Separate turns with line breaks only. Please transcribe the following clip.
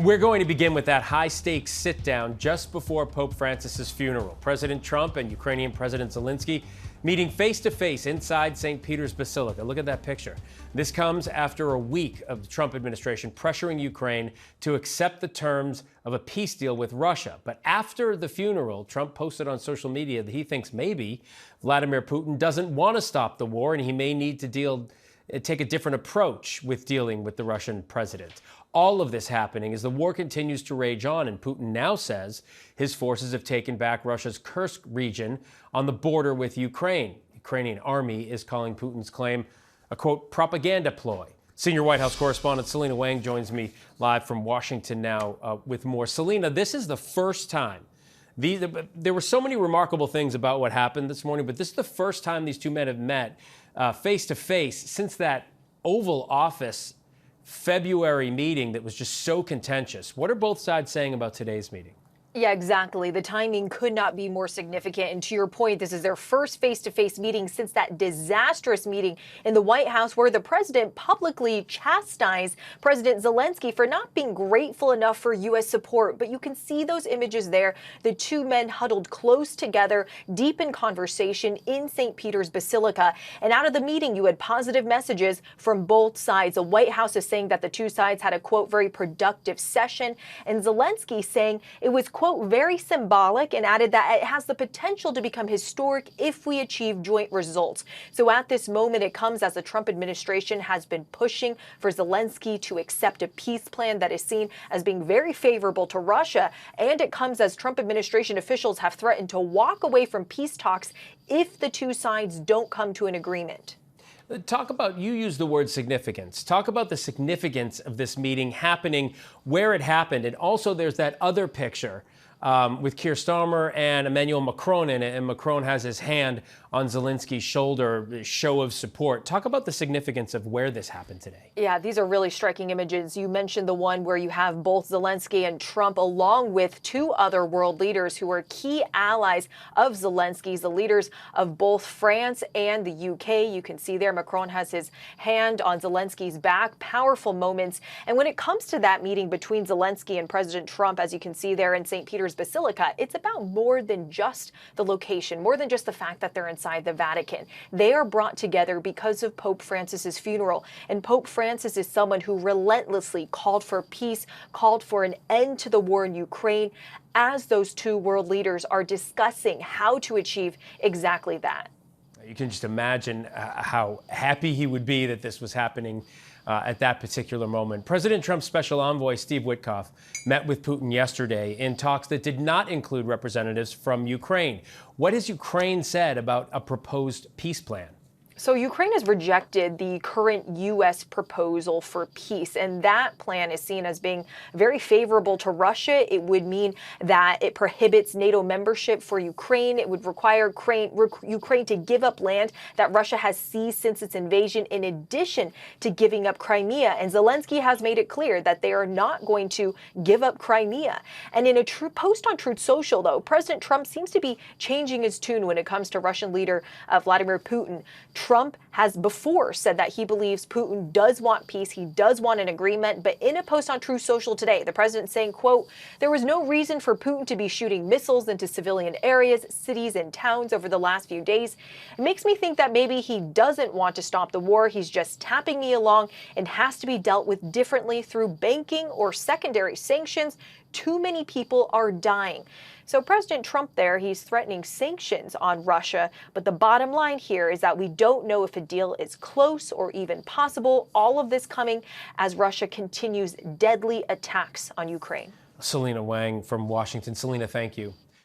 We're going to begin with that high-stakes sit-down just before Pope Francis's funeral. President Trump and Ukrainian President Zelenskyy meeting face-to-face inside St. Peter's Basilica. Look at that picture. This comes after a week of the Trump administration pressuring Ukraine to accept the terms of a peace deal with Russia. But after the funeral, Trump posted on social media that he thinks maybe Vladimir Putin doesn't want to stop the war and he may need to take a different approach with dealing with the Russian president. All of this happening as the war continues to rage on, and Putin now says his forces have taken back Russia's Kursk region on the border with Ukraine. The Ukrainian army is calling Putin's claim a, quote, propaganda ploy. Senior White House correspondent Selena Wang joins me live from Washington now with more. Selena, this is the first time. There were so many remarkable things about what happened this morning, but this is the first time these two men have met face-to-face since that Oval Office February meeting that was just so contentious. What are both sides saying about today's meeting?
Yeah, exactly. The timing could not be more significant. And to your point, this is their first face-to-face meeting since that disastrous meeting in the White House where the president publicly chastised President Zelenskyy for not being grateful enough for U.S. support. But you can see those images there. The two men huddled close together, deep in conversation in St. Peter's Basilica. And out of the meeting, you had positive messages from both sides. The White House is saying that the two sides had a, quote, very productive session. And Zelenskyy saying it was, quote, very symbolic, and added that it has the potential to become historic if we achieve joint results. So at this moment, it comes as the Trump administration has been pushing for Zelenskyy to accept a peace plan that is seen as being very favorable to Russia. And it comes as Trump administration officials have threatened to walk away from peace talks if the two sides don't come to an agreement.
Talk about, you use the word significance. Talk about the significance of this meeting happening, where it happened. And also there's that other picture with Keir Starmer and Emmanuel Macron in it. And Macron has his hand on Zelensky's shoulder, show of support. Talk about the significance of where this happened today.
Yeah, these are really striking images. You mentioned the one where you have both Zelenskyy and Trump, along with two other world leaders who are key allies of Zelensky's, the leaders of both France and the UK. You can see there Macron has his hand on Zelensky's back. Powerful moments. And when it comes to that meeting between Zelenskyy and President Trump, as you can see there in St. Peter's Basilica, it's about more than just the location, more than just the fact that they're inside the Vatican. They are brought together because of Pope Francis's funeral. And Pope Francis is someone who relentlessly called for peace, called for an end to the war in Ukraine, as those two world leaders are discussing how to achieve exactly that.
You can just imagine how happy he would be that this was happening at that particular moment. President Trump's special envoy, Steve Witkoff, met with Putin yesterday in talks that did not include representatives from Ukraine. What has Ukraine said about a proposed peace plan?
So Ukraine has rejected the current U.S. proposal for peace, and that plan is seen as being very favorable to Russia. It would mean that it prohibits NATO membership for Ukraine. It would require Ukraine to give up land that Russia has seized since its invasion, in addition to giving up Crimea. And Zelenskyy has made it clear that they are not going to give up Crimea. And in a post on Truth Social, though, President Trump seems to be changing his tune when it comes to Russian leader Vladimir Putin. Trump has before said that he believes Putin does want peace. He does want an agreement. But in a post on Truth Social today, the president saying, quote, there was no reason for Putin to be shooting missiles into civilian areas, cities and towns over the last few days. It makes me think that maybe he doesn't want to stop the war. He's just tapping me along and has to be dealt with differently through banking or secondary sanctions. Too many people are dying. So President Trump there, he's threatening sanctions on Russia. But the bottom line here is that we don't know if a deal is close or even possible. All of this coming as Russia continues deadly attacks on Ukraine.
Selena Wang from Washington. Selena, thank you.